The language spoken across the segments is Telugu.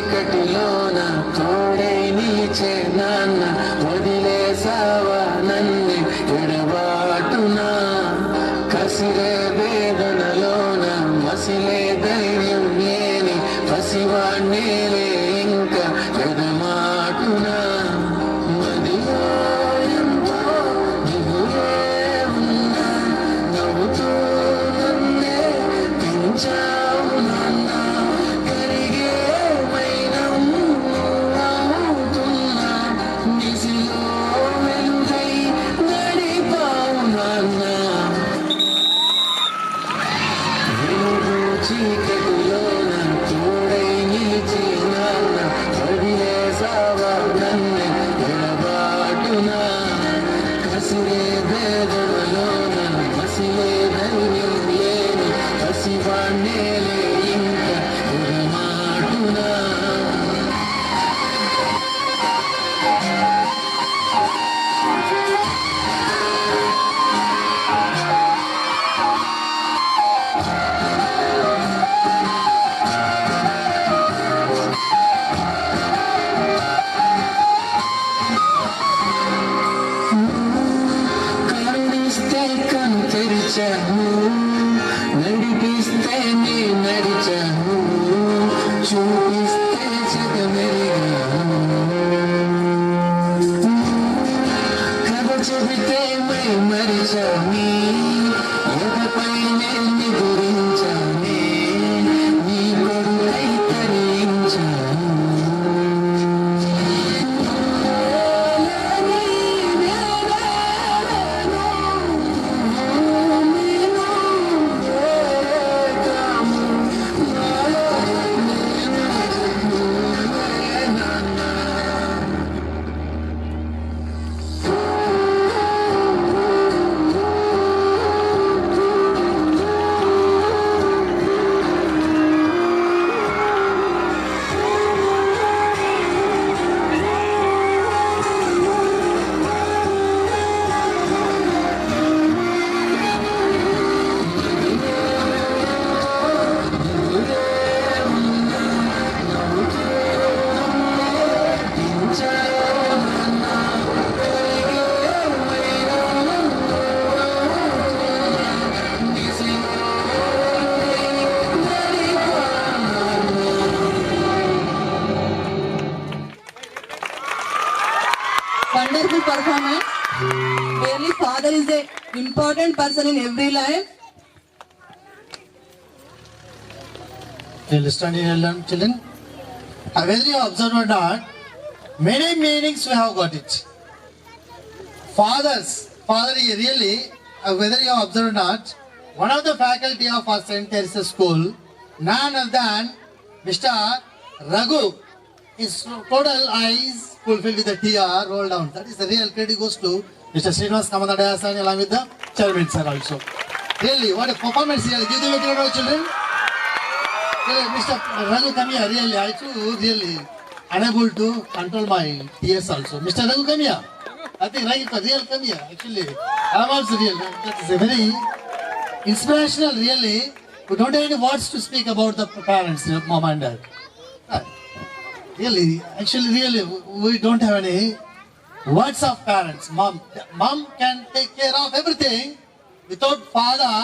చీకటిలోన తోడై నిలిచే నాన్న వదిలేసావా నన్ను ఎడబాటునా కసిరే వేదనలోన మసిలే ధైర్యం లేని పసివాణ్ణేలే ఇంకా ఎడమాటునా మదిలో ఎంతో దిగులే ఉన్నా నవ్వుతూ నన్నే పెంచావు నాన్న కరిగే మైనం అవుతున్నా నిసిలో వెలుగై నడిపావు నాన్న వెలుగు చీకటిలోన తోడై నిలిచి నాన్న వదిలేసావా నన్ను ఎడబాటునా కసిరే వేదనలోన మసిలే ధైర్యం లేని పసివాణ్ణేలే ఇంకా ఎడమాటునా కరుణిస్తే కను తెరిచాను నడిపిస్తే నీ నడిచాను చూపిస్తే జగమెరిగాను కథ చెబితే మై మరిచాని ఎదపై నేను గురించానే నీ కొడుకై తరించాను Wonderful performance. Really, father is an important person in every life. Understand, children? Whether you observe or not, many meanings we have got it. Father really, whether you observe or not, one of the faculty of our St. Teresa School, none other than Mr. Raghu, his total eyes fulfilled with the TR roll down. That is the real credit goes to Mr. Srinivas Kamadadayasan along with the chairman sir also. Really, what a performance here. Give them a round of children. Really, Mr. Raghu come here. Really, I too really unable to control my tears also. Mr. Raghu come here. I think Raghu real come here. Actually, I am also real. That is a very inspirational really. We don't have any words to speak about the parents, mom and dad. Really, actually, really, we don't have any words of parents. Mom can take care of everything. Without father,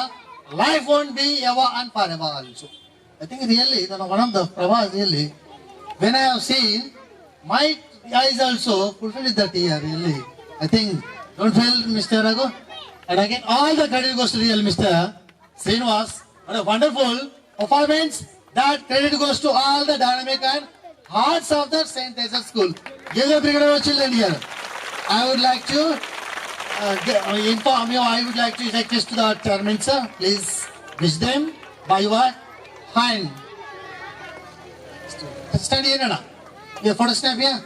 life won't be ever and forever also. I think really, one of the pravas really, when I have seen, my eyes also fulfilled that year really. I think, don't fail Mr. Raghu. And again, all the credit goes to real Mr. Srinivas. What a wonderful performance. That credit goes to all the dynamic and hearts of the St. Teresa School. Give the brigade of children here. I would like to inform you, I would like to request to the chairman sir, please wish them by your hand. Stand here, Nana. Your photo snap here.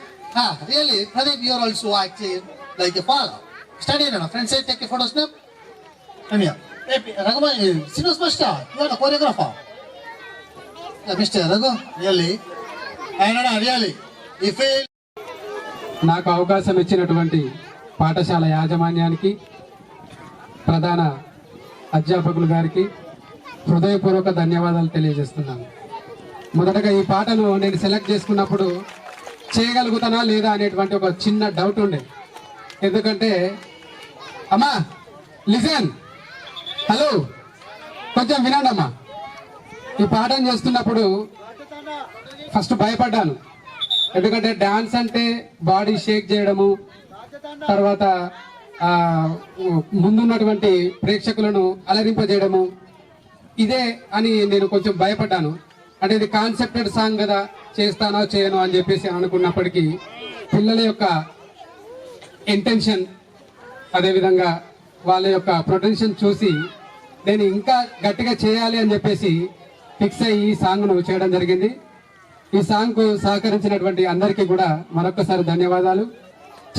Really, Pradeep, you are also acting like a father. Stand here, Nana. Friend said, take a photo snap. Come here. Raghuman, Sinus Master, you are the choreographer. Mr. Raghu, really. నాకు అవకాశం ఇచ్చినటువంటి పాఠశాల యాజమాన్యానికి, ప్రధాన అధ్యాపకులు గారికి హృదయపూర్వక ధన్యవాదాలు తెలియజేస్తున్నాను. మొదటగా ఈ పాటను నేను సెలెక్ట్ చేసుకున్నప్పుడు చేయగలుగుతానా లేదా అనేటువంటి ఒక చిన్న డౌట్ ఉండే. ఎందుకంటే అమ్మా లిసన్, హలో కొంచెం వినండి అమ్మా. ఈ పాటను చేస్తున్నప్పుడు ఫస్ట్ భయపడ్డాను. ఎందుకంటే డాన్స్ అంటే బాడీ షేక్ చేయడము, తర్వాత ముందున్నటువంటి ప్రేక్షకులను అలరింపజేయడము ఇదే అని నేను కొంచెం భయపడ్డాను. అంటే ఇది కాన్సెప్టెడ్ సాంగ్ కదా, చేస్తానో చేయను అని చెప్పేసి అనుకున్నప్పటికీ పిల్లల యొక్క ఇంటెన్షన్, అదేవిధంగా వాళ్ళ యొక్క ప్రొటెన్షన్ చూసి నేను ఇంకా గట్టిగా చేయాలి అని చెప్పేసి ఫిక్స్ అయ్యి ఈ సాంగ్ను చేయడం జరిగింది. ఈ సాంగ్కు సహకరించినటువంటి అందరికీ కూడా మరొకసారి ధన్యవాదాలు.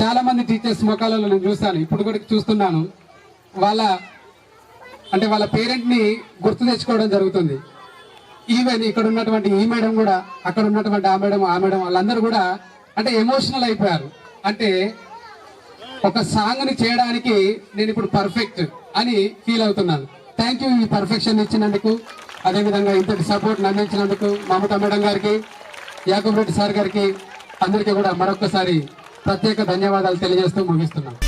చాలా మంది టీచర్స్ ముఖాలలో నేను చూస్తాను, ఇప్పుడు కూడా చూస్తున్నాను. వాళ్ళ పేరెంట్ని గుర్తు తెచ్చుకోవడం జరుగుతుంది. ఈవెన్ ఇక్కడ ఉన్నటువంటి ఈ మేడం కూడా, అక్కడ ఉన్నటువంటి ఆ మేడం వాళ్ళందరూ కూడా అంటే ఎమోషనల్ అయిపోయారు. అంటే ఒక సాంగ్ని చేయడానికి నేను ఇప్పుడు పర్ఫెక్ట్ అని ఫీల్ అవుతున్నాను. థ్యాంక్ యూ ఈ పర్ఫెక్షన్ ఇచ్చినందుకు, అదేవిధంగా ఇంతటి సపోర్ట్ అందించినందుకు మమతా మేడం గారికి, యాకబ్ రెడ్డి సార్ గారికి, అందరికీ కూడా మరొకసారి ప్రత్యేక ధన్యవాదాలు తెలియజేస్తూ ముగిస్తున్నాను.